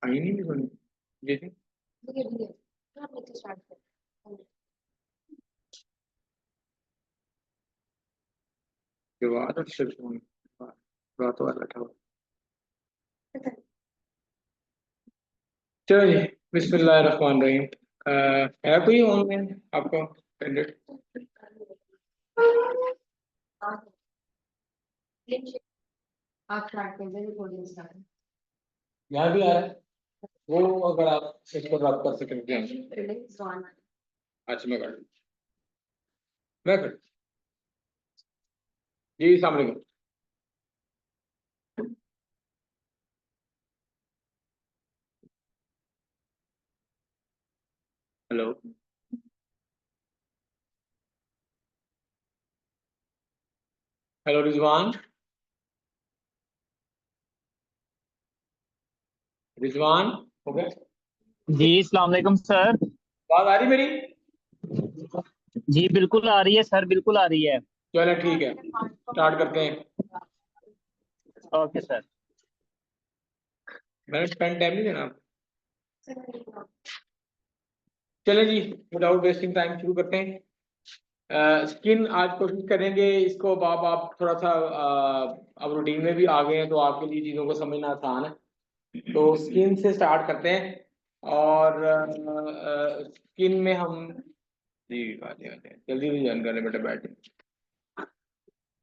आई नहीं सुनी जी जी। जवाब अक्षर सुन बातों वाला बैठा हुआ। चलो जी, बिस्मिल्लाहिर्रहमानिर्रहीम। है कोई ऑनलाइन आपको कैंडिडेट? यहाँ भी आ रहा है वो, अगर आप इसको रब कर सकें तो। अच्छा मैं कर जी, अस्सलाम वालेकुम। हेलो हेलो रिजवान, रिजवान हो गया? जी अस्सलाम वालेकुम सर। बात आ रही मेरी? जी बिल्कुल आ रही है सर, बिल्कुल आ रही है। चलो ठीक है, स्टार्ट करते हैं। Okay sir. मैंने स्पेंड टाइम नहीं देना आपको। चलें जी, विदाउट वेस्टिंग टाइम शुरू करते हैं। स्किन आज कोशिश करेंगे इसको, आप थोड़ा सा अब रूटीन में भी आ गए हैं तो आपके लिए चीज़ों को समझना आसान है। तो स्किन से स्टार्ट करते हैं। और स्किन में हम जी आते हैं, जल्दी जल्दी ज्वाइन कर रहे बेटा, बैठे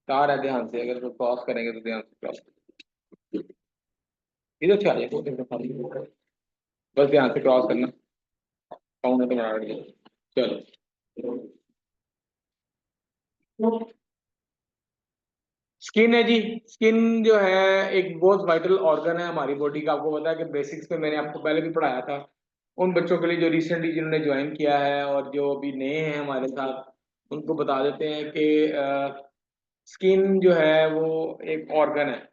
कहाँ है, ध्यान से अगर क्रॉस करेंगे तो ध्यान से क्रॉस, इधर से आ जाए, बस ध्यान से क्रॉस करना, काउंट है तो बना रही है। चलो, स्किन है जी। स्किन जो है एक बहुत वाइटल ऑर्गन है हमारी बॉडी का। आपको पता है कि बेसिक्स में मैंने आपको पहले भी पढ़ाया था। उन बच्चों के लिए जो रिसेंटली जिन्होंने ज्वाइन किया है और जो अभी नए हैं हमारे साथ, उनको बता देते हैं कि स्किन जो है वो एक ऑर्गन है।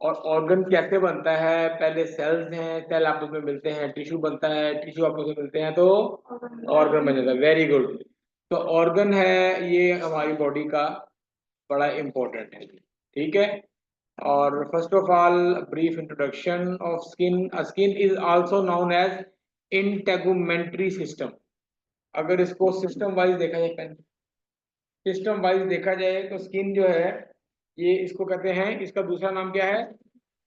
और ऑर्गन कैसे बनता है? पहले सेल्स हैं, सेल आपस में मिलते हैं, टिश्यू बनता है, टिश्यू आपस में मिलते हैं तो ऑर्गन बन जाता है। Very good. तो ऑर्गन है ये हमारी बॉडी का, बड़ा इंपॉर्टेंट है, ठीक है। और first of all brief introduction of skin. Skin is also known as integumentary system. अगर इसको सिस्टम वाइज देखा जाए, सिस्टम वाइज देखा जाए तो स्किन जो है ये इसको कहते हैं, इसका दूसरा नाम क्या है?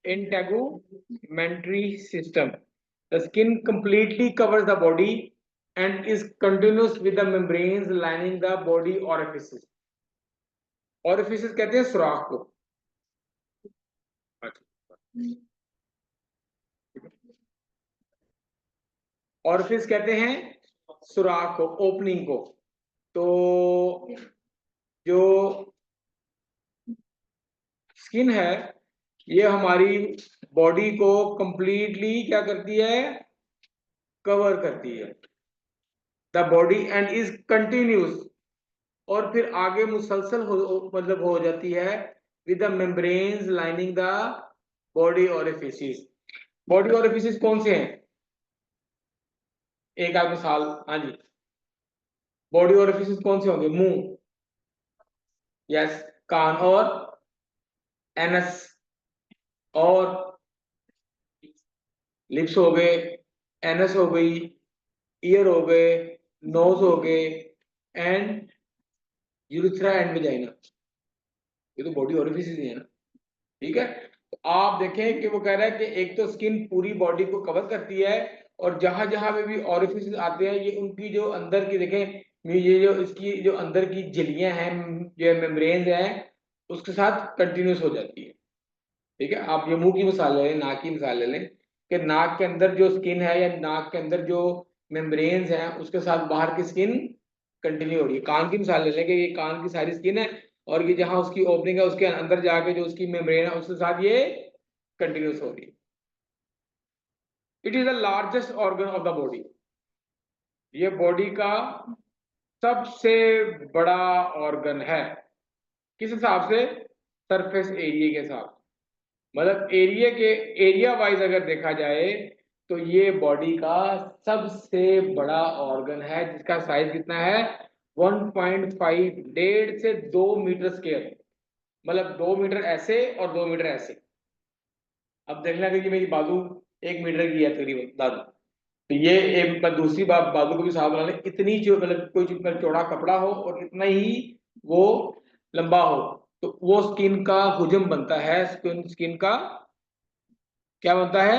Integumentary system. The skin completely covers the body and is continuous with the membranes lining the body orifices. Orifices कहते हैं सुराख को। ऑरिफिस कहते हैं सुराख को, ओपनिंग को। तो जो स्किन है ये हमारी बॉडी को कंप्लीटली क्या करती है? कवर करती है the body and is continuous. और फिर आगे मुसलसल मतलब हो जाती है with the membranes lining the body orifices. Body orifices कौन से हैं? एक आध मिसाल, हाँ जी, बॉडी ऑरिफिसेस कौन से होंगे? मुंह, यस, कान और एनस, और लिप्स हो गए, एनस हो गई, ईयर हो गए, नोज हो गए, एंड यूरिथ्रा एंड वेजाइना। ये तो बॉडी ओरिफिस ही है ना, ठीक है। तो आप देखें कि वो कह रहा है कि एक तो स्किन पूरी बॉडी को कवर करती है, और जहां जहां पे भी ओरिफिस आते हैं ये उनकी जो अंदर की देखें, ये जो इसकी जो अंदर की झिल्लियां हैं, जो मेम्ब्रेन्स हैं, उसके साथ कंटिन्यूस हो जाती है, ठीक है। आप ये मुंह की मिसाल ले लें, नाक की मिसाल ले लें कि नाक के अंदर जो स्किन है या नाक के अंदर जो मेम्ब्रेन्स हैं उसके साथ बाहर की स्किन कंटिन्यू हो रही है। कान की मिसाल ले लें कि ये कान की सारी स्किन है, और ये जहां उसकी ओपनिंग है उसके अंदर जाके जो उसकी मेम्ब्रेन है उसके साथ ये कंटिन्यूस हो रही है। It is the largest organ of the body. ये बॉडी का सबसे बड़ा ऑर्गन है। किस हिसाब से? सरफेस एरिया के हिसाब से। मतलब एरिया वाइज अगर देखा जाए तो ये बॉडी का सबसे बड़ा ऑर्गन है, जिसका साइज कितना है? 1.5, 1.5 से 2 मीटर स्क्वायर। मतलब 2 मीटर ऐसे और 2 मीटर ऐसे। अब देखना कि ये मेरी बाजू 1 मीटर की है तकरीबन दादू। तो ये एक दूसरी बात, बाजू को भी साफ बना लें, इतनी जो मतलब कोई चौड़ा कपड़ा हो और इतना ही वो लंबा हो, तो वो स्किन का हुजम बनता है, स्किन का क्या बनता है,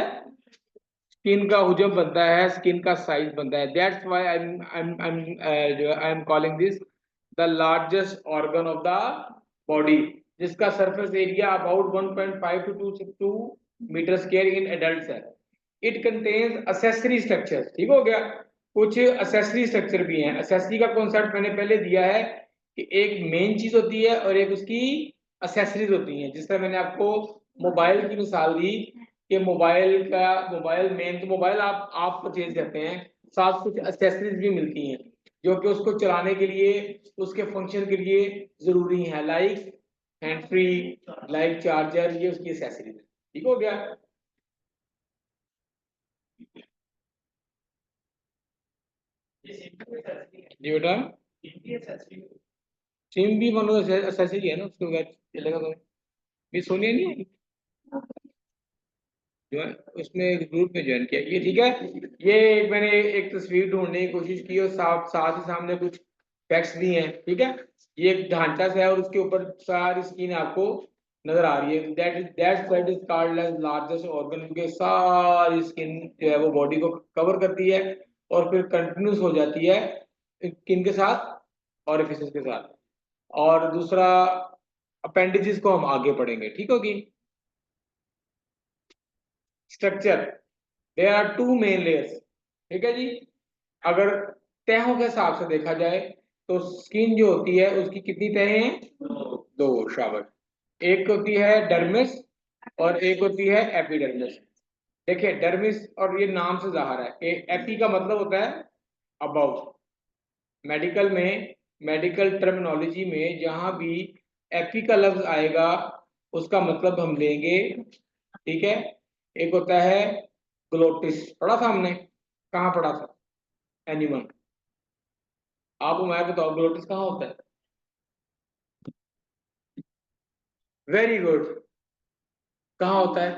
स्किन का हुजम बनता है, स्किन का साइज बनता है। That's why I am calling this the largest organ of the body, जिसका surface area about 1.5 to 2 metre square in adults है। इट कंटेन्स असेसरी स्ट्रक्चर, ठीक हो गया। कुछ असेसरी स्ट्रक्चर भी हैं। असेसरी का कॉन्सेप्ट मैंने पहले दिया है कि एक मेन चीज होती है और एक उसकी असेसरीज होती हैं। जिस तरह मैंने आपको मोबाइल की मिसाल दी कि मोबाइल मेन तो मोबाइल आप परचेज करते हैं, साथ कुछ एसेसरीज भी मिलती हैं जो कि उसको चलाने के लिए, उसके फंक्शन के लिए जरूरी है, like hand free, like charger, ये उसकी एसेसरीज है। ठीक हो गया। जी बेटा, सिम भी वन एसेसरी है ना, उसके बगैर चलेगा तो। भी सोनिया नहीं है जो है, उसमें एक ग्रुप में ज्वाइन किया, ये ठीक है। ये मैंने एक तस्वीर ढूंढने की कोशिश की और साथ साथ ही सामने कुछ फैक्ट्स भी हैं, ठीक है। ये एक ढांचा सा है और उसके ऊपर सारी स्किन आपको नजर आ रही है। That is called as largest organ, क्योंकि सारी स्किन जो है वो बॉडी को कवर करती है और फिर कंटिन्यूस हो जाती है स्किन के साथ, ऑरिफिसेस के साथ। और दूसरा, अपेंडिजेस को हम आगे पढ़ेंगे, ठीक होगी। Structure, there are 2 main layers, ठीक है जी। अगर तहों के हिसाब से देखा जाए तो स्किन जो होती है उसकी कितनी तहें हैं, 2, शाबाश। एक होती है डर्मिस और एक होती है एपिडर्मिस। देखिए डर्मिस, और ये नाम से जाहिर है कि एपी का मतलब होता है अबव। मेडिकल में, मेडिकल टर्मिनोलॉजी में जहां भी एपी का लफ्ज आएगा उसका मतलब हम लेंगे, ठीक है। एक होता है ग्लोटिस, पढ़ा था हमने, कहाँ पढ़ा था, एनिमल, आप मैं बताओ ग्लोटिस कहाँ होता है। वेरी गुड, कहाँ होता है,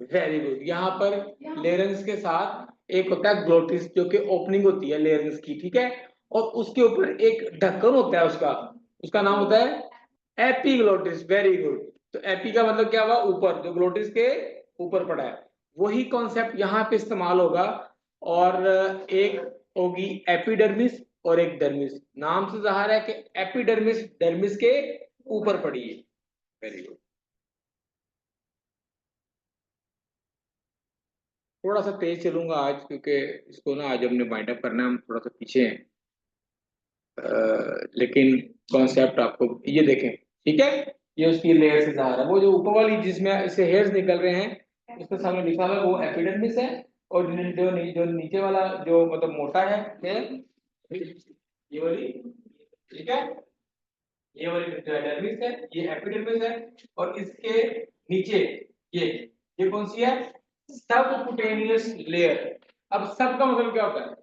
वेरी गुड, यहाँ पर लेरेंस के साथ एक होता है ग्लोटिस जो कि ओपनिंग होती है लेरेंस की, ठीक है। और उसके ऊपर एक ढक्कन होता है उसका, उसका नाम होता है एपीग्लोटिस, वेरी गुड। तो एपी का मतलब क्या हुआ, ऊपर, जो ग्लोटिस के ऊपर पड़ा है, वही कॉन्सेप्ट यहाँ पे इस्तेमाल होगा। और एक होगी एपिडर्मिस और एक डर्मिस। नाम से जाहिर है कि एपिडर्मिस डर्मिस के ऊपर पड़ी है। Very good. थोड़ा सा तेज चलूंगा आज क्योंकि इसको ना आज हमने वाइंड अप करना है, हम थोड़ा सा पीछे हैं। लेकिन कॉन्सेप्ट आपको ये देखें, ठीक है। ये उसकी लेयर से ज़ाहिर है, वो जो ऊपर वाली जिसमें इससे हेयर्स निकल रहे हैं उसके सामने लिखा हुआ है वो एपिडर्मिस है। और जो नीचे वाला जो मतलब मोटा है ये वाली, ठीक है, ये वाली जो एपिडर्मिस है ये एपिडर्मिस है। और इसके नीचे ये ये कौन सी है, सबकुटेनियस लेयर। अब सब का मतलब क्या होता है,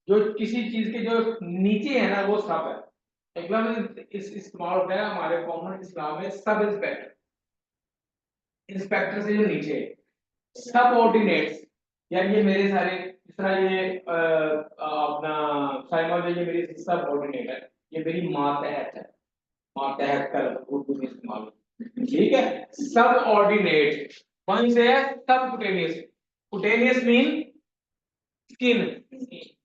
जो किसी चीज के जो नीचे है ना वो सब है। अगला में इस इस्तेमाल होता है हमारे कॉमन इस्लाम में सब इंस्पेक्टर, इंस्पेक्टर से जो नीचे सब ऑर्डिनेट्स, या ये मेरे सारे, इस तरह ये अपना साइमा जो ये मेरी सब ऑर्डिनेट है, ये मेरी मातहत है, मातहत का उर्दू में इस्तेमाल होता है, ठीक है। सब ऑर्डिनेट वहीं से है सब cutaneous. Cutaneous mean skin,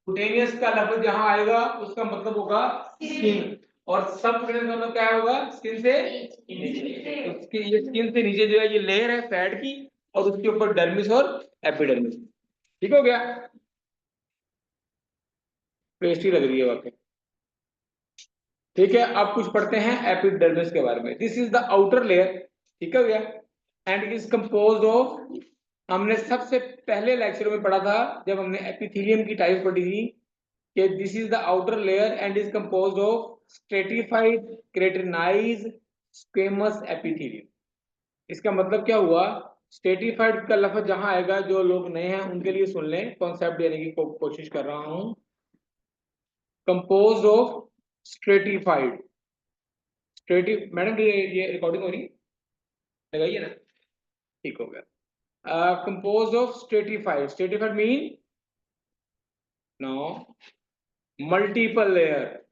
cutaneous का लफ्ज जहां आएगा उसका मतलब होगा स्किन। और सब कुटेनियस का मतलब क्या होगा, स्किन से नीचे। उसकी ये स्किन से नीचे जो है ये लेयर है फैट की, और उसके ऊपर डर्मिस और एपिडर्मिस। ठीक हो गया, पेस्ट्री लग रही है वाकई। ठीक है, अब कुछ पढ़ते हैं एपिडर्मिस के बारे में। This is the outer layer, ठीक हो गया, एंड इज कंपोज्ड ऑफ, हमने सबसे पहले लेक्चर में पढ़ा था जब हमने एपिथेलियम की टाइप पढ़ी थी कि this is the outer layer and is composed of stratified keratinize squamous epithelium. इसका मतलब क्या हुआ, स्ट्रेटिफाइड का लफ्ज जहां आएगा, जो लोग नए हैं उनके लिए सुन लें, कॉन्सेप्ट देने की कोशिश कर रहा हूं। कंपोज्ड ऑफ स्ट्रेटिफाइड, स्ट्रेटिव, मैडम ये रिकॉर्डिंग हो रही है, लगाइए ना। ठीक हो गया। Compose of stratified, stratified mean no multiple layer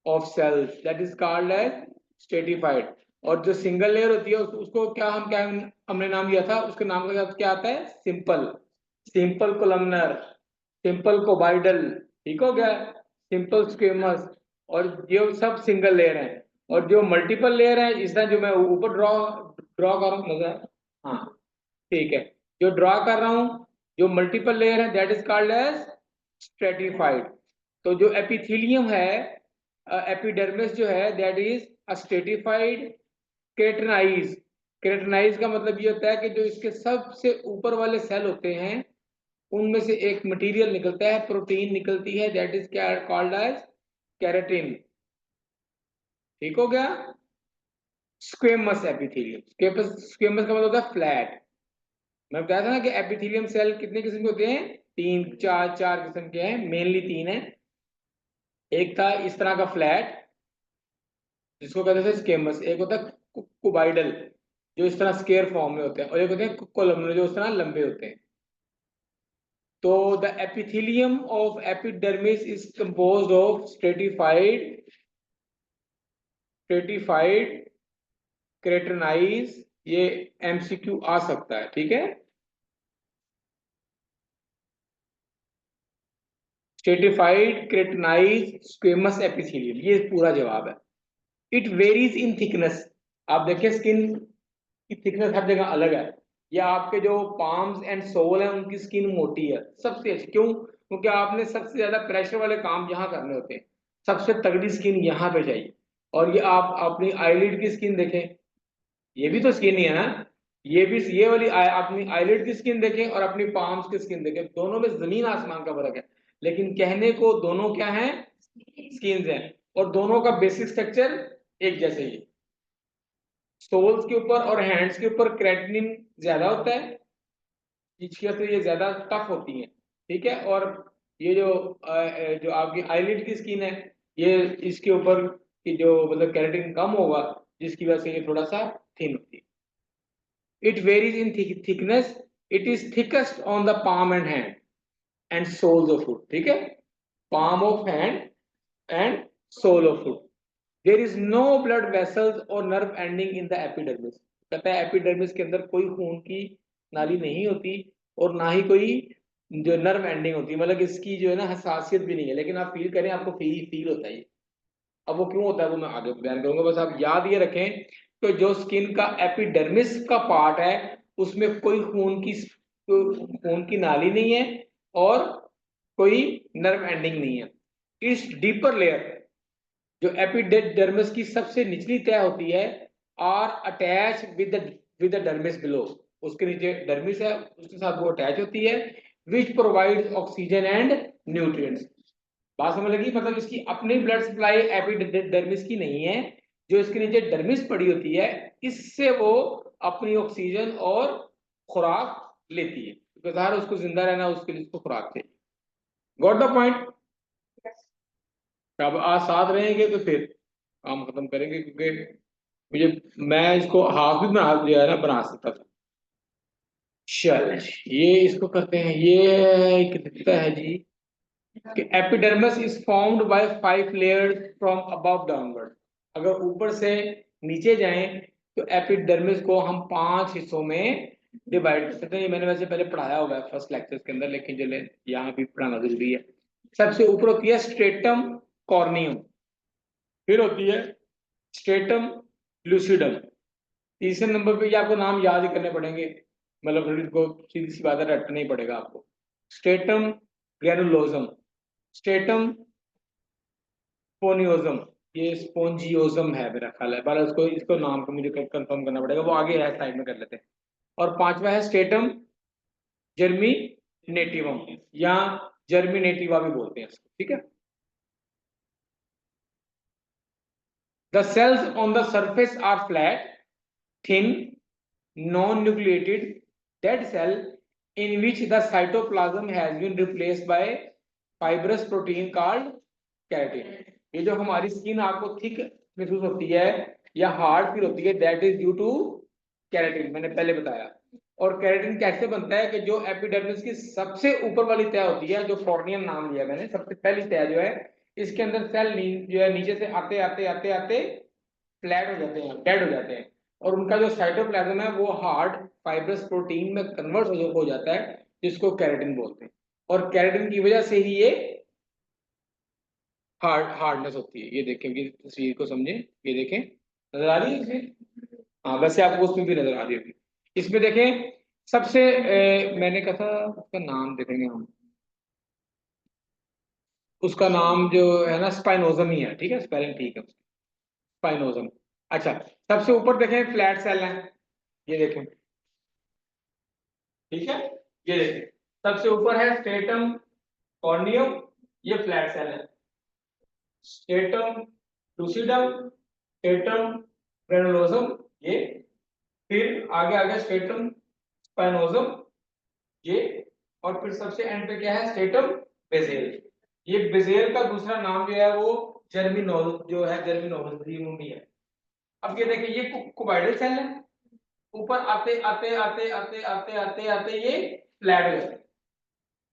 of cells, that is called as stratified. और जो सिंगल लेयर होती है उसको क्या हमने नाम दिया था, उसके नाम का क्या आता है, सिंपल, सिंपल कोलमनर, सिंपल कोबाइडल, ठीक हो गया, सिंपल स्क्वेमस, और ये सब सिंगल लेयर है। और जो मल्टीपल लेयर है, इस तरह जो मैं ऊपर ड्रॉ ड्रॉ कर रहा हूँ नजर, हाँ ठीक है, जो ड्रॉ कर रहा हूँ, जो मल्टीपल लेयर है that is called as stratified. तो जो एपिथेलियम है, एपिडर्मिस जो है that is a stratified keratinize. Keratinize का मतलब ये होता है कि जो इसके सबसे ऊपर वाले सेल होते हैं उनमें से एक मटेरियल निकलता है, प्रोटीन निकलती है, दैट इज क्या कॉल्ड एज केराटिन, ठीक हो गया। स्क्वेमस एपिथेलियम, स्क्वेमस का मतलब होता है फ्लैट। मैं बताया था ना कि एपिथेलियम सेल कितने किस्म के होते हैं, तीन चार चार किस्म के हैं, मेनली तीन है। एक था इस तरह का फ्लैट जिसको कहते थे स्केमस, एक होता है कुबाइडल जो इस तरह स्केयर फॉर्म में होते हैं, और एक होते हैं कोलमनर जो इस तरह लंबे होते हैं। तो the epithelium of epidermis is composed of stratified keratinise, ये एमसीक्यू आ सकता है, ठीक है। स्ट्रेटिफाइड केराटिनाइज स्क्वेमस एपिथेलियम, ये पूरा जवाब है। इट वेरीज इन थिकनेस, आप देखिए स्किन की थिकनेस हर जगह अलग है। या आपके जो पाम्स एंड सोल है उनकी स्किन मोटी है सबसे अच्छी, क्यों, क्योंकि आपने सबसे ज्यादा प्रेशर वाले काम यहाँ करने होते हैं, सबसे तगड़ी स्किन यहाँ पे चाहिए। और ये आप अपनी आईलिड की स्किन देखें, ये भी तो स्किन ही है ना, ये भी, ये वाली अपनी आईलिड की स्किन देखें और अपनी पाम्स की स्किन देखें, दोनों में जमीन आसमान का फर्क है। लेकिन कहने को दोनों क्या है, स्किन हैं, और दोनों का बेसिक स्ट्रक्चर एक जैसे ही। सोल्स के ऊपर और हैंड्स के ऊपर क्रेटिनिन ज्यादा होता है, इसकी वजह से ये ज्यादा टफ होती है, ठीक है। और ये जो आपकी आईलिड की स्किन है, ये इसके ऊपर की जो मतलब केराटिन कम होगा, जिसकी वजह से ये थोड़ा सा थिन होती है। It varies in thickness, it is thickest on the palm and hand and soles of foot, ठीक है, palm of hand and sole of foot. There is no blood vessels और nerve ending in the epidermis, कहता है epidermis के अंदर कोई खून की नाली नहीं होती और ना ही कोई जो नर्व एंडिंग होती है, मतलब इसकी जो है ना हसासियत भी नहीं है, लेकिन आप फील करें आपको फील होता है। अब वो क्यों होता है वो मैं आगे बयान करूंगा, बस आप याद ये रखें कि जो स्किन का एपिडर्मिस का पार्ट है उसमें कोई खून की नाली नहीं है और कोई नर्व एंडिंग नहीं है। इस डीपर लेयर, जो एपिडर्मिस की सबसे निचली तह होती है, are attach with the dermis below, उसके नीचे डर्मिस है उसके साथ वो अटैच होती है, which provides oxygen and nutrients. बात समझ लगी, मतलब इसकी अपनी ब्लड सप्लाई एपिडर्मिस की नहीं है, जो इसके नीचे डर्मिस पड़ी होती है इससे वो अपनी ऑक्सीजन और खुराक लेती है, क्योंकि उसको जिंदा रहना उसके लिए उसको खुराक चाहिए। Got the point. अब आज साथ रहेंगे तो फिर काम खत्म करेंगे, क्योंकि मुझे, मैं इसको हाफ भी बना दिया है ना, बना सकता था। चल ये इसको करते हैं, ये कितना है जी, कि epidermis is formed by 5 layers from above downward. अगर ऊपर से नीचे जाएं तो एपिडर्मिस को हम 5 हिस्सों में डिवाइड कर सकते हैं। ये मैंने वैसे पहले पढ़ाया हुआ है फर्स्ट लेक्चर के अंदर, लेकिन चले यहाँ भी पढ़ाना जरूरी है। सबसे ऊपर होती है स्ट्रेटम कॉर्नियम, फिर होती है स्ट्रेटम लूसिडम, तीसरे नंबर पे ये आपको नाम याद ही करने पड़ेंगे, मतलब इनको सीधी सी बात है रटना ही पड़ेगा आपको। स्ट्रेटम ग्रेनुलोजम, स्ट्रेटम स्पोनियोजम, ये स्पोंजियोजम है मेरा ख्याल है, पर इसको इसको नाम को मुझे कंफर्म करना पड़ेगा, वो आगे है साइड में कर लेते हैं। और पांचवा है स्ट्रेटम जर्मिनेटिवम, या जर्मिनेटिवा भी बोलते हैं इसको, ठीक है। The cells on the surface are flat, thin, non-nucleated, dead cell in which the cytoplasm has been replaced by fibrous protein called keratin। ये जो हमारी स्किन आपको थिक महसूस होती है या हार्ड फील होती है, that is due to keratin, मैंने पहले बताया। और केराटिन कैसे बनता है कि जो एपिडर्मिस की सबसे ऊपर वाली तह होती है, जो कॉर्नियम नाम लिया मैंने, सबसे पहली तह जो है, इसके अंदर सेल जो है नीचे से आते आते आते आते फ्लैट हो जाते हैं, डेड हो जाते हैं, और उनका जो साइटोप्लाज्म है वो हार्ड फाइब्रस प्रोटीन में कन्वर्ट हो जाता है, जिसको केराटिन बोलते हैं। और केराटिन की वजह से ही ये हार्डनेस होती है। ये देखें कि तस्वीर को समझें, ये देखें, नजर आ रही है इसमें? हाँ, वैसे आपको उसमें भी नजर आ रही होगी। इसमें देखें सबसे मैंने कहा था उसका नाम देखेंगे हम, उसका नाम जो है ना स्पाइनोजम ही है, ठीक है, स्पेलिंग ठीक है, स्पाइनोजम। अच्छा, सबसे ऊपर देखें फ्लैट सेल है, ये देखें, ठीक है, ये देखें, सबसे ऊपर है स्टेटम कॉर्नियम, ये फ्लैट सेल है, स्टेटम लूसिडम, स्टेटम ग्रेनुलोसम, ये, फिर आगे आगे स्टेटम स्पाइनोजम, ये, और फिर सबसे एंड पे क्या है, स्टेटम बेसेल। ये बेसेल का दूसरा नाम जो है वो जर्मिनोल जो है, जर्मिनोल है। अब ये देखिए, ये कुबाइडल सेल है, ऊपर आते आते आते आते आते आते आते ये फ्लैट हो जाते हैं,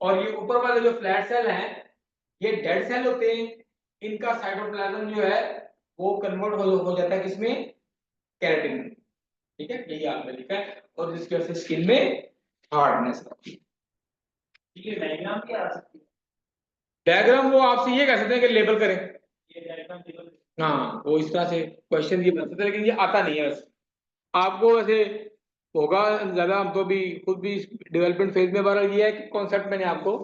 और ये ऊपर वाले जो फ्लैट सेल हैं ये डेड सेल होते हैं। इनका साइटोप्लाज्म जो है वो कन्वर्ट हो जाता है किसमें, केराटिन में, ठीक है, यही आपने लिखा है, और जिसकी वजह से स्किन में हार्डनेस आती है। ठीक है, डायग्राम क्या आ सकती है, डायग्राम वो आपसे ये कह सकते हैं कि लेबल करें, ये डायग्राम लेबल, हाँ वो इस तरह से क्वेश्चन ये बन सकते हैं, लेकिन ये आता नहीं है वैसे आपको, वैसे होगा ज्यादा, हम तो भी खुद भी डेवलपमेंट फेज में, बार ये है कि कॉन्सेप्ट मैंने आपको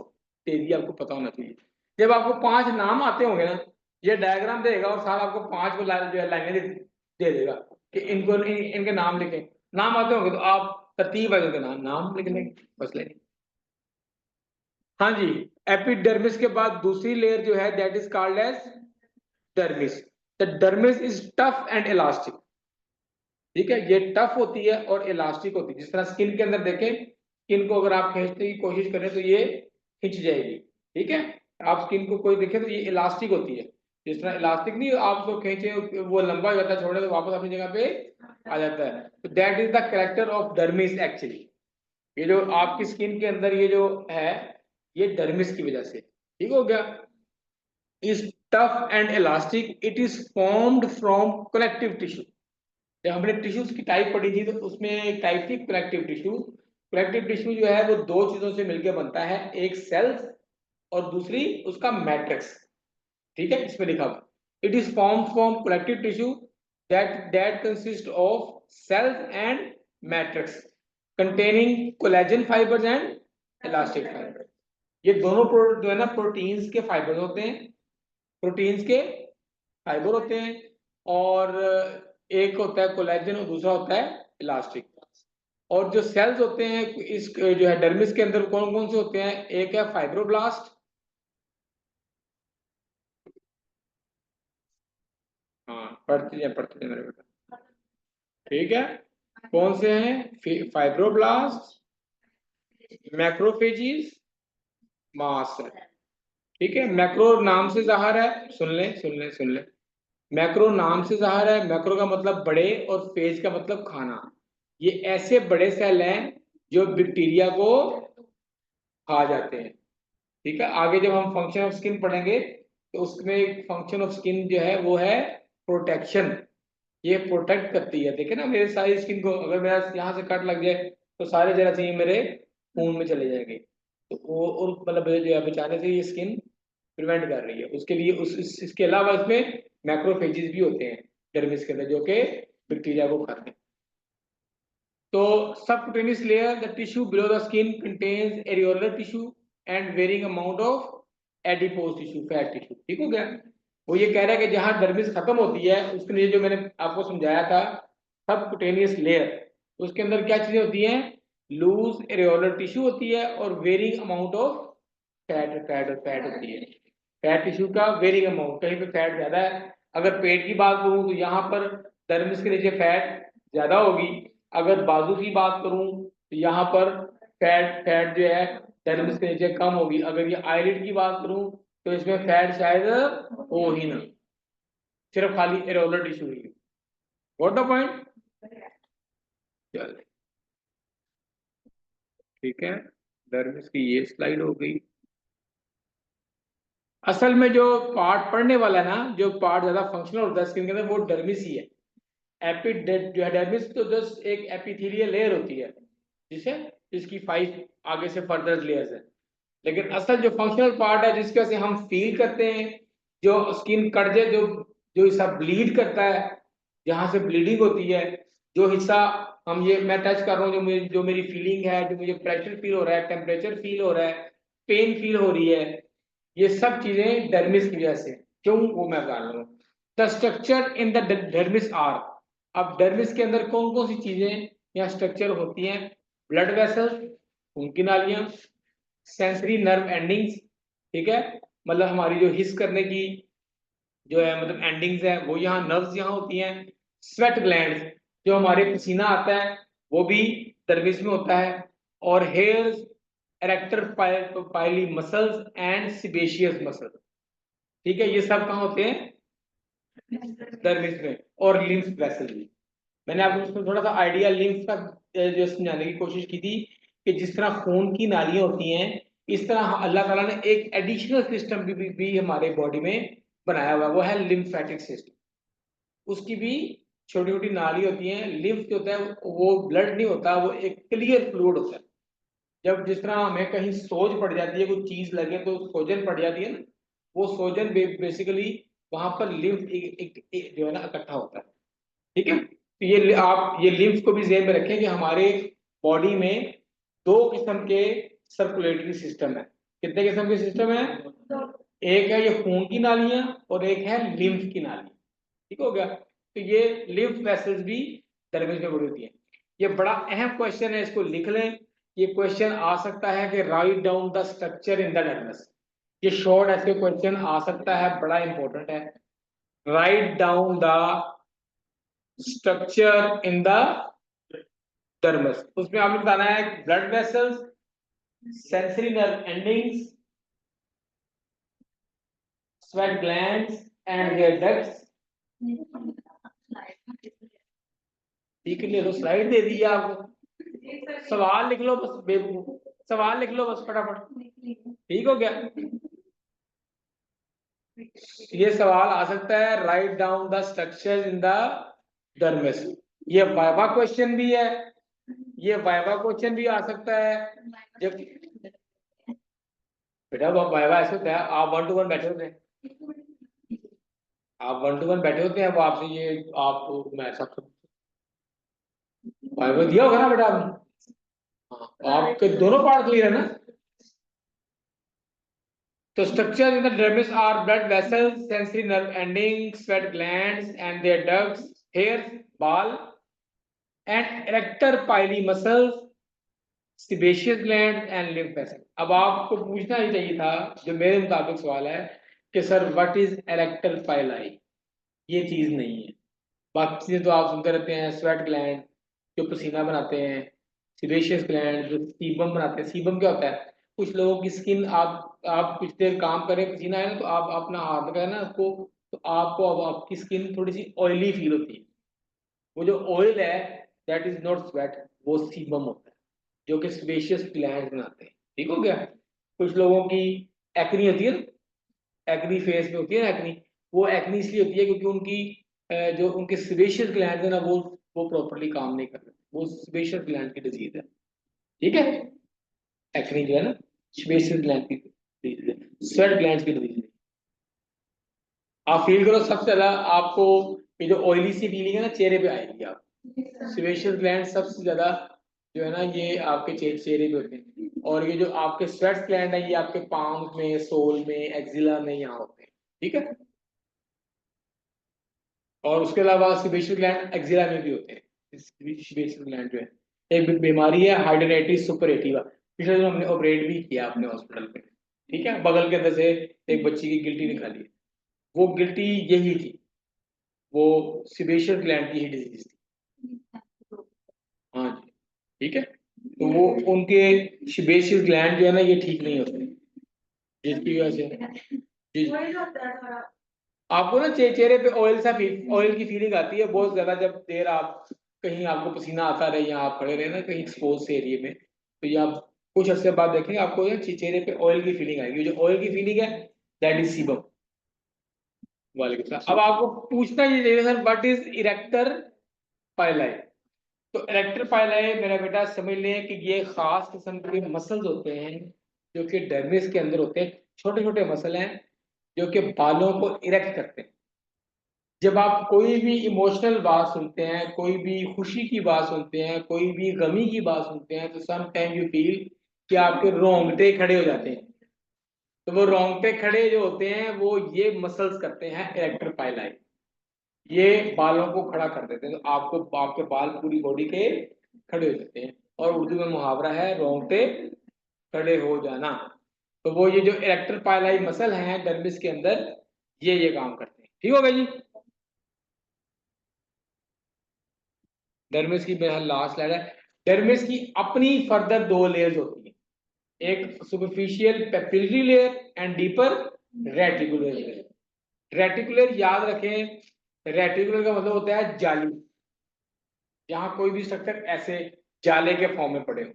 दे दिया, आपको पता होना चाहिए। जब आपको 5 नाम आते होंगे ना, ये डायग्राम देगा और साथ आपको 5 को लाइन जो है लाइनें दे देगा कि इनके नाम लिखें, नाम आते होंगे तो आप तरतीब है, नाम नाम लिख लेंगे बस, लेंगे। हाँ जी, एपिडर्मिस के बाद दूसरी लेयर जो है that is called as dermis. The dermis is tough and elastic, ठीक है, ये टफ होती है और इलास्टिक होती है, जिस तरह स्किन के अंदर देखें, स्किन को अगर आप खींचने की कोशिश करें तो ये खिंच जाएगी, ठीक है, आप स्किन को कोई देखे तो ये इलास्टिक होती है, जिस तरह इलास्टिक नहीं, आप उसको खींचे वो लंबा हो जाता है, छोड़े तो वापस अपनी जगह पे आ जाता है। तो that is the character of dermis actually. ये जो आपकी स्किन के अंदर ये जो है, ये डर्मिस की वजह से, ठीक हो गया। Is tough and elastic, it is formed from collective tissue. जब हमने टिश्यूज की टाइप पढ़ी थी तो उसमें एक टाइप थी कलेक्टिव टिश्यू। कलेक्टिव टिश्यू जो है वो 2 चीजों से मिलकर बनता है, एक सेल्स और दूसरी उसका मैट्रिक्स, ठीक है, इसमें लिखा हुआ, it is form from collective tissue that consist of cells and matrix containing collagen fibres and elastic fibre. ये दोनों जो है ना प्रोटीन्स के फाइबर होते हैं, प्रोटीन्स के फाइबर होते हैं, और एक होता है कोलेजन और दूसरा होता है इलास्टिक। और जो सेल्स होते हैं इस जो है डर्मिस के अंदर कौन कौन से होते हैं, एक है फाइब्रोब्लास्ट, हाँ पढ़ते हैं मेरे बेटा, ठीक है, कौन से हैं, फाइब्रोब्लास्ट, मैक्रोफेजीज, मास है, ठीक है। मैक्रो नाम से जाहिर है, सुन ले, मैक्रो नाम से जाहिर है, मैक्रो का मतलब बड़े और फेज का मतलब खाना। ये ऐसे बड़े सेल हैं जो बैक्टीरिया को खा जाते हैं, ठीक है। आगे जब हम फंक्शन ऑफ स्किन पढ़ेंगे तो उसमें एक फंक्शन ऑफ स्किन जो है वो है प्रोटेक्शन, ये प्रोटेक्ट करती है। देखिए ना, मेरे सारी स्किन को अगर मेरा यहाँ से कट लग जाए तो सारे जरासीम मेरे खून में चले जाएंगे, तो वो और मतलब जो है बचाने से ये स्किन प्रिवेंट कर रही है, उसके लिए इसके अलावा इसमें मैक्रोफेजेस भी होते हैं डर्मिस के अंदर जो कि बैक्टीरिया को खाते हैं। तो subcutaneous layer, the tissue below the skin contains areolar tissue and varying amount of adipose tissue, fat tissue, ठीक हो गया। वो ये कह रहा है कि जहां डर्मिस खत्म होती है उसके लिए जो मैंने आपको समझाया था सबक्यूटेनियस लेयर, उसके अंदर क्या चीजें होती हैं, लूज एरियोलर टिश्यू होती है और वेरिंग अमाउंट ऑफ फैट होती है। फैट टिश्यू का वेरिंग अमाउंट, कहीं पे फैट ज्यादा है, अगर पेट की बात करूं तो यहाँ पर डर्मिस के नीचे फैट ज्यादा होगी, अगर बाजू की बात करूं तो यहाँ पर फैट फैट जो है डर्मिस के नीचे कम होगी, अगर ये आईलिड की बात करूं तो इसमें फैट शायद हो ही ना, सिर्फ खाली areolar tissue he. What the point, चल ठीक है, डर्मिस की ये स्लाइड हो गई। असल में जो पार्ट पढ़ने वाला है ना, जो पार्ट ज्यादा फंक्शनल होता है स्किन के अंदर, वो डर्मिस ही है। जो है डर्मिस तो जस्ट एक एपिथेलियल लेयर होती है, जिसे जिसकी 5 आगे से फर्दर लेयर्स है। लेकिन असल जो फंक्शनल पार्ट है जिसके से हम फील करते हैं, जो स्किन कट जाए, जो हिस्सा ब्लीड करता है, जहां से ब्लीडिंग होती है, जो हिस्सा हम ये मैं टच कर रहा हूँ, जो मेरी फीलिंग है, जो मुझे प्रेशर फील हो रहा है, टेम्परेचर फील हो रहा है, पेन फील हो रही है, ये सब चीजें डर्मिस की वजह से। क्यों, वो मैं बता रहा हूँ। The structure in the dermis are, अब डर्मिस के अंदर कौन कौन सी चीजें या स्ट्रक्चर होती हैं? ब्लड वेसल्स, खून की नालियां, सेंसरी नर्व एंडिंग्स, ठीक है, मतलब हमारी जो हिस करने की जो है मतलब एंडिंग्स है, वो यहाँ नर्व्स यहाँ होती हैं। स्वेट ग्लैंड्स, जो हमारे पसीना आता है वो भी डर्मिस में होता है। और hairs, arrector pili muscles and sebaceous muscles, ठीक है, ये सब कहाँ होते हैं? डर्मिस में। और लिम्फ वेसल भी, मैंने आपको उसमें थोड़ा सा आइडिया लिम्फ का जो समझाने की कोशिश की थी कि जिस तरह खून की नालियां होती हैं, इस तरह अल्लाह ताला ने एक एडिशनल सिस्टम भी हमारे बॉडी में बनाया हुआ है, वो है लिम्फेटिक सिस्टम। उसकी भी छोटी छोटी नाली होती हैं। लिम्फ जो होता है वो ब्लड नहीं होता, वो एक क्लियर फ्लूइड होता है। जब जिस तरह हमें कहीं सोज पड़ जाती है, कोई चीज लगे तो सोजन पड़ जाती है ना, वो सोजन बेसिकली वहां पर लिम्फ जो है ना इकट्ठा होता है। ठीक है, तो आप ये लिम्फ को भी ध्यान में रखें कि हमारे बॉडी में 2 किस्म के सर्कुलेटरी सिस्टम है। कितने किस्म के सिस्टम है? एक है ये खून की नालियां और एक है लिम्फ की नालियां। ठीक हो गया, तो ये लिम्फ वेसल्स भी डर्मिस में बड़ी होती है। ये बड़ा अहम क्वेश्चन है, इसको लिख लें। ये क्वेश्चन आ सकता है कि write down the structure in the dermis. ये शॉर्ट ऐसे क्वेश्चन आ सकता है, बड़ा इंपॉर्टेंट है। Write down the structure in the dermis, उसमें आपने बताना है blood vessels, sensory nerve endings, sweat glands and hair ducts. ठीक है, तो स्लाइड दे दी है आपको, सवाल लिख लो बस बेवकूफ, सवाल लिख लो बस फटाफट। ठीक हो गया, ये सवाल आ सकता है, write down the structure in the dermis. ये वाइवा क्वेश्चन भी है, ये वाइवा क्वेश्चन भी आ सकता है। जब बेटा वाइवा ऐसे होता है, आप 1 to 1 बैठे होते हैं, आप 1 to 1 बैठे होते हैं, वो आपसे ये आप मैं सब वाइवा दिया होगा ना बेटा आपने? हाँ, आपके दोनों पार्ट क्लियर है ना? तो structure in the dermis are blood vessels, sensory nerve endings, sweat glands and their ducts, hairs, ball, and erector pili muscles, sebaceous glands and lymph vessels. अब आपको पूछना ही चाहिए था, जो मेरे मुताबिक सवाल है कि sir what is erector pili? ये चीज नहीं है। बाकी चीजें तो आप सुनते रहते हैं, स्वेट ग्लैंड जो पसीना बनाते हैं, सिबेशियस ग्लैंड जो सीबम बनाते हैं। सीबम क्या होता है? कुछ लोगों की स्किन, आप कुछ देर काम करें, पसीना आए ना, तो आप अपना हाथ लगाए ना आपको, तो आपको अब आपकी स्किन थोड़ी सी ऑयली फील होती है। वो जो ऑयल है, दैट इज नॉट स्वेट, वो सीबम होता है, जो कि सिबेशियस ग्लैंड बनाते हैं। ठीक हो गया? कुछ लोगों की एक्नी होती है ना, एक्नी फेस में होती है ना एक्नी, वो एक्नी इसलिए होती है क्योंकि उनकी जो उनके सिबेशियस ग्लैंड है ना, वो प्रॉपरली काम नहीं कर रहे, वो सिबेशियस ग्लैंड की डिजीज है। ठीक है, एक्नी जो है ना, सिबेशियस ग्लैंड की डिजीज है, स्वेट ग्लैंड की डिजीज है। आप फील करो सबसे ज्यादा आपको ये जो ऑयली सी फीलिंग है ना, चेहरे पे आएगी। आप सिबेशियस ग्लैंड सबसे ज्यादा जो है ना, ये आपके चेहरे पे होते हैं। और ये जो आपके स्वेट ग्लैंड है, ये आपके पाम में, सोल में, एक्जिला में यहाँ होते हैं। ठीक है, और उसके अलावा सिबेशियल ग्लैंड एक्जिला में भी होते हैं। सिबेशियल ग्लैंड जो है, एक बीमारी है हाइड्रेटिस सुपरएटिवा, पिछले दिनों हमने ऑपरेट भी किया अपने हॉस्पिटल में। ठीक है, बगल के अंदर से एक बच्ची की गिल्टी निकाली, वो गिल्टी यही थी, वो सिबेशियल ग्लैंड की ही डिजीज थी। हाँ जी, ठीक है, तो वो उनके सिबेशियल ग्लैंड जो है ना, ये ठीक नहीं होते, जिसकी वजह से जी आपको ना चेहरे पे ऑयल की फीलिंग आती है बहुत ज्यादा, जब देर आप कहीं आपको पसीना आता रहे या आप खड़े रहे ना कहीं एक्सपोज एरिया में, तो ये आप कुछ अर्से बाद देखेंगे आपको चेहरे पे ऑयल की फीलिंग आएगी। जो ऑयल की फीलिंग है दैट इज सीबम। वालेकुम सलाम। अब आपको पूछना ये चाहिए सर व्हाट इज इरेक्टर पाइलाई। तो इरेक्टर पाइलाई मेरा बेटा समझ लें कि ये खास किस्म के मसल्स होते हैं जो कि डर्मिस के अंदर होते हैं। छोटे छोटे मसल हैं जो कि बालों को इरेक्ट करते हैं। जब आप कोई भी इमोशनल बात सुनते हैं, कोई भी खुशी की बात सुनते हैं, कोई भी गमी की बात सुनते हैं, तो सम टाइम यू फील कि आपके रोंगटे खड़े हो जाते हैं। तो वो रोंगटे खड़े जो होते हैं वो ये मसल्स करते हैं इरेक्टर पाइलाई। ये बालों को खड़ा कर देते हैं, तो आपको आपके बाल पूरी बॉडी के खड़े हो जाते हैं। और उर्दू में मुहावरा है रोंगटे खड़े हो जाना। तो वो ये जो इरेक्टर पाइलाई मसल हैं डर्मिस के अंदर, ये काम करते हैं। ठीक हो गया जी। डर्मिस की मेरा लास्ट स्लाइड है। डर्मिस की अपनी फर्दर दो लेयर्स होती हैं, एक superficial papillary layer and deeper reticular layer. Reticular याद रखें, रेटिकुलर का मतलब होता है जाली, जहां कोई भी स्ट्रक्चर ऐसे जाले के फॉर्म में पड़े हो।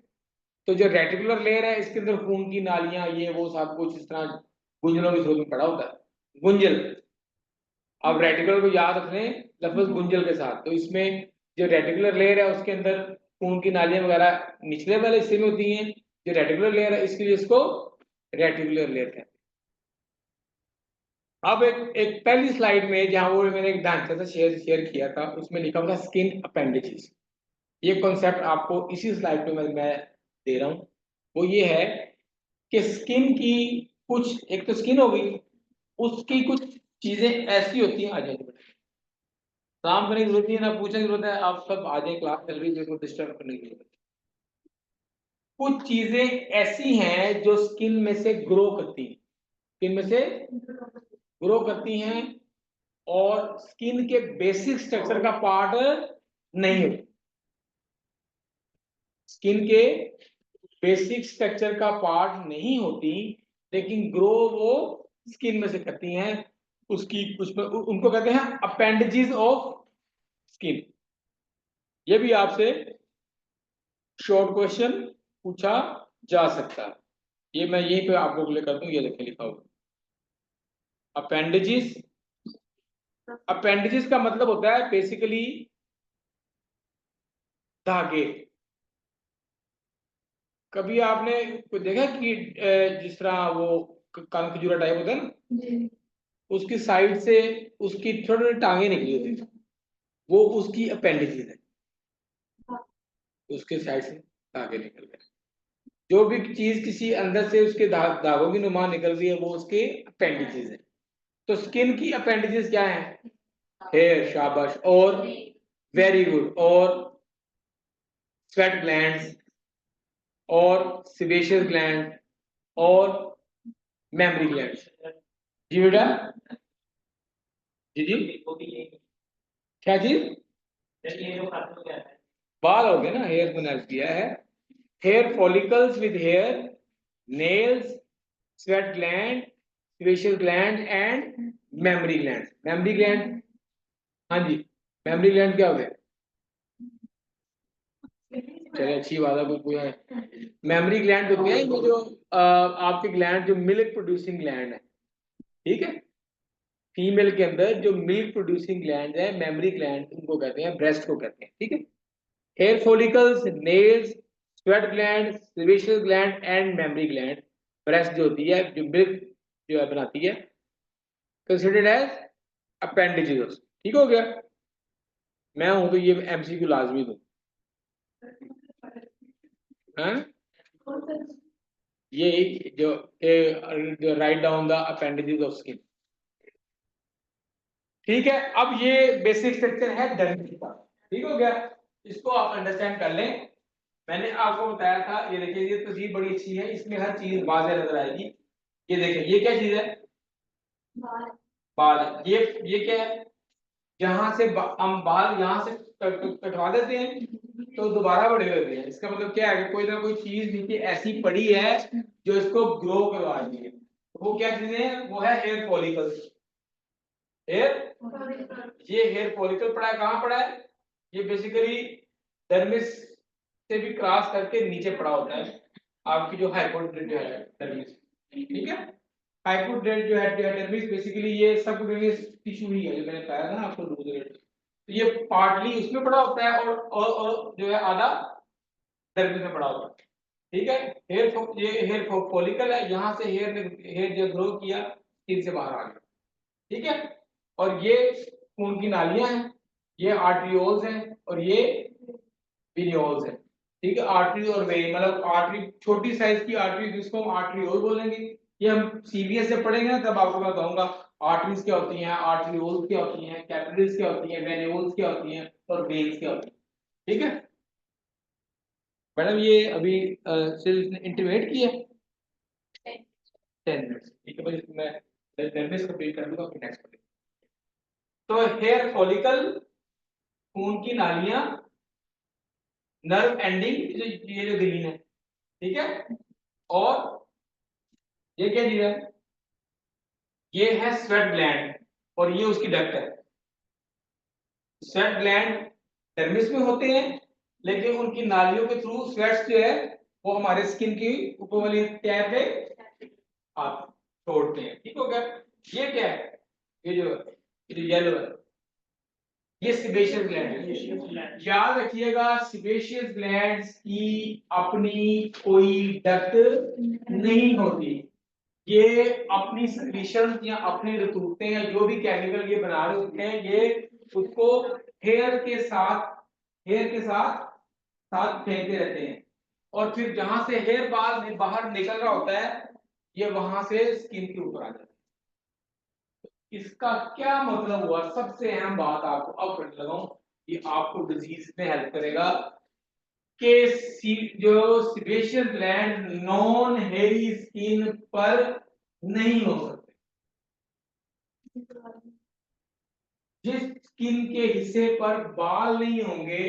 तो जो रेटिकुलर लेयर है इसके अंदर खून की नालियां ये वो सब कुछ इस तरह गुंजलों के स्वरूप में पड़ा होता है। गुंजल, अब रेटिकुलर को याद रखें लफ्ज गुंजल के साथ। तो इसमें जो रेटिकुलर लेयर है उसके अंदर खून की नालियां वगैरह निचले वाले हिस्से में होती हैं। जो रेटिकुलर लेयर है इसके लिए इसको रेटिकुलर लेयर कहते हैं। अब एक एक पहली स्लाइड में जहां वो मैंने एक ढांचा सा शेयर किया था उसमें लिखा हुआ था स्किन अपेंडिजेस। ये कॉन्सेप्ट आपको इसी स्लाइड पे मैं दे रहा हूं। वो ये है कि स्किन की कुछ, एक तो स्किन हो गई, उसकी कुछ चीजें ऐसी होती हैं। आ जाएंगे, काम करने की जरूरत नहीं है, ना पूछने की जरूरत है, आप सब आ जाए, क्लास चल रही है, कोई डिस्टर्ब करने की जरूरत है। कुछ चीजें ऐसी हैं जो स्किन में से ग्रो करती हैं, स्किन में से ग्रो करती हैं और स्किन के बेसिक स्ट्रक्चर का पार्ट नहीं होती। स्किन के बेसिक स्ट्रक्चर का पार्ट नहीं होती, लेकिन ग्रो वो स्किन में से करती हैं। उसकी उसमें उनको कहते हैं अपेंडेजेस ऑफ स्किन। ये भी आपसे शॉर्ट क्वेश्चन पूछा जा सकता है। ये मैं यहीं पे आपको क्लियर कर दूं, ये लिखे लिखा हुआ अपेंडेजेस। अपेंडेजेस का मतलब होता है बेसिकली धागे। कभी आपने कोई देखा कि जिस तरह वो कान खजूरा टाइप होता है ना, उसकी साइड से उसकी छोटी छोटी टांगे निकली होती है, वो उसकी अपेंडेजेस है। उसके साइड से धागे निकल गए। जो भी चीज किसी अंदर से उसके धागों की नुमा निकल रही है वो उसके अपेंडेजेस है। तो स्किन की अपेंडेजेस क्या है? हेयर, शाबाश, और वेरी गुड, और स्वेट ग्लैंड्स, और सिबेशियस ग्लैंड, और मेमरी ग्लैंड्स। जी बेटा, जी जी, क्या चीज? बाल हो गए ना, हेयर को नर्व किया है। Hair follicles with hair, nails, sweat gland, sebaceous gland and mammary gland. Mammary gland, हाँ जी, मेमरी ग्लैंड क्या हो गया? चलिए अच्छी बात है, कोई है। मेमरी ग्लैंड होते हैं वो जो आपके ग्लैंड जो मिल्क प्रोड्यूसिंग ग्लैंड है, ठीक है। फीमेल के अंदर जो मिल्क प्रोड्यूसिंग ग्लैंड है, मेमरी ग्लैंड उनको कहते हैं, ब्रेस्ट को कहते हैं, ठीक है। Hair follicles, nails, sweat gland, sebaceous gland and mammary gland, breast जो होती है जो मिल्क जो है बनाती है, कंसिडर्ड एज अपेंडेजेस। ठीक हो गया। मैं हूं तो ये एमसीक्यू लाजमी दूं, हैं? ये जो right down the appendages of skin. ठीक है, अब ये बेसिक स्ट्रक्चर है डर्मिस का। ठीक हो गया, इसको आप अंडरस्टैंड कर लें। मैंने आपको बताया था, ये देखिए ये तस्वीर बड़ी अच्छी है, इसमें हर चीज वाज़ेह नजर आएगी। ये देखिए ये क्या चीज है? बाल। ये क्या है? जहां से हम बाल यहाँ से कटवा देते हैं तो दोबारा बड़े होते हैं। इसका मतलब क्या है कि कोई ना कोई चीज नीचे ऐसी पड़ी है जो इसको ग्रो करवा रही है। तो वो क्या चीजें हैं? वो है हेयर फॉलिकल्स। ये हेयर फॉलिकल पड़ा है, कहाँ पड़ा है? ये बेसिकली डर्मिस से भी क्रॉस करके नीचे पड़ा होता है। आपकी जो हाइपोड्रेट जो है डर्मिस, ठीक है। हाइपोड्रेट जो है डर्मिस बेसिकली ये सबक्यूटेनियस टिश्यू ही है, जो मैंने बताया था ना आपको लूज। तो ये पार्टली उसमें पड़ा होता है और जो है आधा डर्मिस में पड़ा होता है, ठीक है। ये हेयर फॉलिकल है, यहाँ से हेयर जो ग्रो किया स्किन से बाहर आ गया, ठीक है। और ये खून की नालियां हैं, ये आर्टरियोल्स हैं और ये वेन्यूल्स हैं, ठीक है। आर्टरी और वेन मतलब आर्टरी छोटी साइज की आर्टरी जिसको हम आर्टरियोल बोलेंगे, ये हम सीबीएस से पढ़ेंगे ना तब आपको मैं बताऊंगा आर्टरीज क्या होती हैं, आर्टरियोल्स क्या होती हैं, कैपिलरीज क्या होती हैं, वेन्यूल्स क्या होती हैं और वेन्स क्या होती हैं, ठीक है। मैडम ये अभी सिर्फ इंटीमेट किया 10 मिनट्स, ठीक है भाई। मैं 10 मिनट्स कंप्लीट कर दूंगा फिर नेक्स्ट पढ़ेंगे। तो हेयर फॉलिकल, खून की नालियां, नर्व एंडिंग, ये जो ग्रीन है, ठीक है। और ये क्या चीज है, ये है स्वेट ग्लैंड और ये उसकी डक्ट है। स्वेट ग्लैंड डर्मिस में होते हैं, लेकिन उनकी नालियों के थ्रू स्वेट्स जो है वो हमारे स्किन की ऊपर वाली टैब पे आप छोड़ते हैं, ठीक हो गया। ये क्या है, ये जो येलो है ये सिबेशियस ग्लैंड है। याद रखिएगा सिबेशियस ग्लैंड्स की अपनी कोई डक्ट नहीं होती, ये अपनी सिक्रीशन या अपनी रतूतें या जो भी केमिकल ये बना रहे होते हैं ये उसको हेयर के साथ साथ फेंकते रहते हैं, और फिर जहां से हेयर बाल बाहर निकल रहा होता है ये वहां से स्किन के ऊपर आ जाता है। इसका क्या मतलब हुआ, सबसे अहम बात आपको अब पता लगाऊं, ये आपको डिजीज में हेल्प करेगा कि जो sebaceous gland non hairy skin पर नहीं हो सकते। जिस स्किन के हिस्से पर बाल नहीं होंगे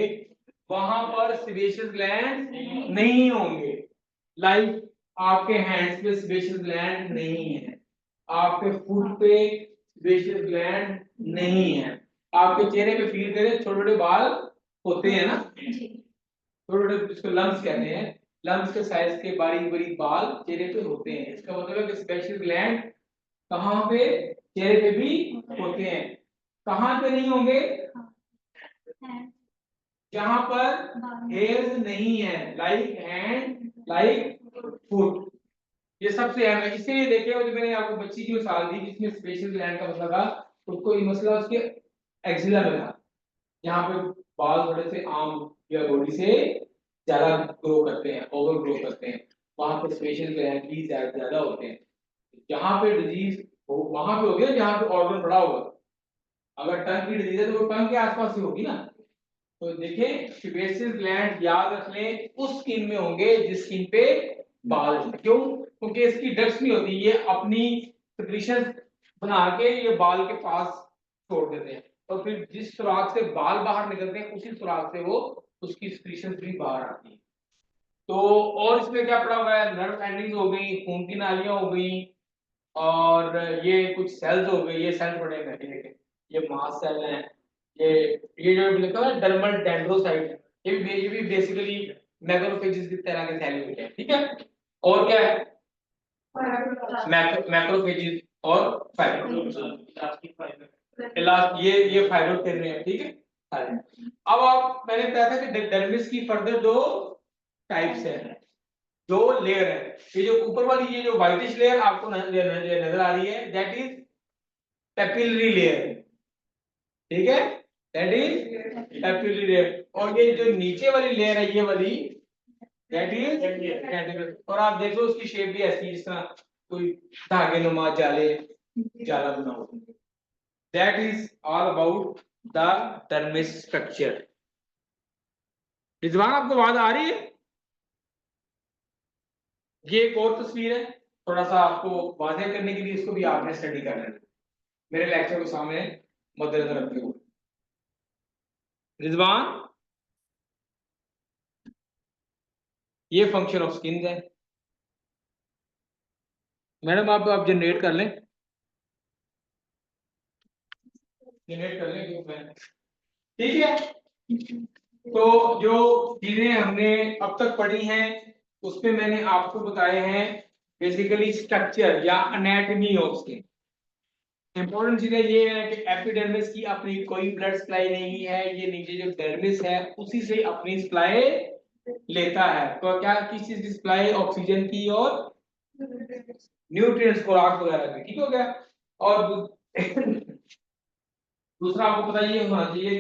वहां पर सिबेशियस ग्लैंड नहीं होंगे। लाइक आपके हैंड्स पे सिबेशियस ग्लैंड नहीं है, आपके फुट पे सिबेशियस ग्लैंड नहीं है, आपके चेहरे पे फील करें छोटे छोटे बाल होते हैं ना, छोटे छोटे जिसको लम्स कहते हैं, लम्स के साइज के बारीक बारीक बाल चेहरे पे होते हैं। इसका मतलब है कि सिबेशियस ग्लैंड कहाँ पे, चेहरे पे भी होते हैं। कहाँ पे नहीं होंगे, जहां पर हेयर्स नहीं है, लाइक हैंड लाइक फुट। ये सबसे अहम है, इसीलिए देखे जो मैंने आपको बच्ची की मिसाल दी जिसमें स्पेशल ग्लैंड का मसला था, उसको ये मसला उसके एक्सिला में था, यहाँ पे बाल थोड़े से आम या बॉडी से ज्यादा ग्रो करते हैं, ओवर ग्रो करते हैं, वहां पे स्पेशल ग्लैंड भी ज्यादा होते हैं। जहां पे डिजीज हो वहां पे होगी ना जहां पे ऑर्गन बड़ा होगा। अगर टंग की डिजीज है तो वो टंग के आसपास ही होगी ना। तो देखिए सिबेशियस ग्लैंड याद रख लें उस स्किन में होंगे जिस स्किन पे बाल होते हैं। क्यों, क्योंकि इसकी डक्ट्स नहीं होती, ये अपनी सिक्रीशन बना के ये बाल के पास छोड़ देते हैं, और फिर जिस सुराख से बाल बाहर निकलते हैं उसी सुराख से वो उसकी सिक्रीशन भी बाहर आती है। तो और इसमें क्या पड़ा हुआ है, नर्व एंडिंग्स हो गई, खून की नालियां हो गई, और ये कुछ सेल्स हो गए, ये सेल्स बड़े हैं देखें, ये मास्ट सेल है, ये ये जो लिखा है डर्मल डेंड्रोसाइट, ये भी बेसिकली मैक्रोफेजेस की तरह के सेल होते हैं, ठीक है। और क्या है, मैक्रोफेजेस और फाइब्रोब्लास्ट, लास्ट ये फाइब्रोड कर रहे हैं, ठीक है। अब आप मैंने बताया था कि डर्मिस की फर्दर दो टाइप्स है, दो लेयर है। ये जो ऊपर वाली ये जो व्हाइटिश लेयर आपको नजर आ रही है दैट इज पेपिलरी लेयर, ठीक है, दैट इज पेपिलरी लेयर। और ये जो नीचे वाली लेयर है ये वाली दैट इज कैंटिकुलर। और आप देखो उसकी शेप भी ऐसी जिस तरह कोई धागे नुमा जाला बना हो। That is all about the dermis structure. Rizwan आपको आवाज आ रही है? ये एक और तस्वीर है, थोड़ा सा आपको वाज़ेह करने के लिए इसको भी आपने स्टडी करना है मेरे लेक्चर को सामने मद्देनजर रखते हुए। रिजवान, ये फंक्शन ऑफ स्किन है मैडम, आप जनरेट कर लें, जनरेट कर लें ग्रुप में, ठीक है। तो जो चीजें हमने अब तक पढ़ी हैं उसमें मैंने आपको बताए हैं बेसिकली स्ट्रक्चर या एनाटॉमी ऑफ स्किन। इंपॉर्टेंट चीजें ये है कि एपिडर्मिस की अपनी कोई ब्लड सप्लाई नहीं है, ये नीचे जो डर्मिस है उसी से अपनी सप्लाई लेता है। तो क्या किस चीज की सप्लाई? ऑक्सीजन की और न्यूट्रिएंट्स, खुराक वगैरह की। ठीक हो गया। और दूसरा आपको पता ये होना चाहिए कि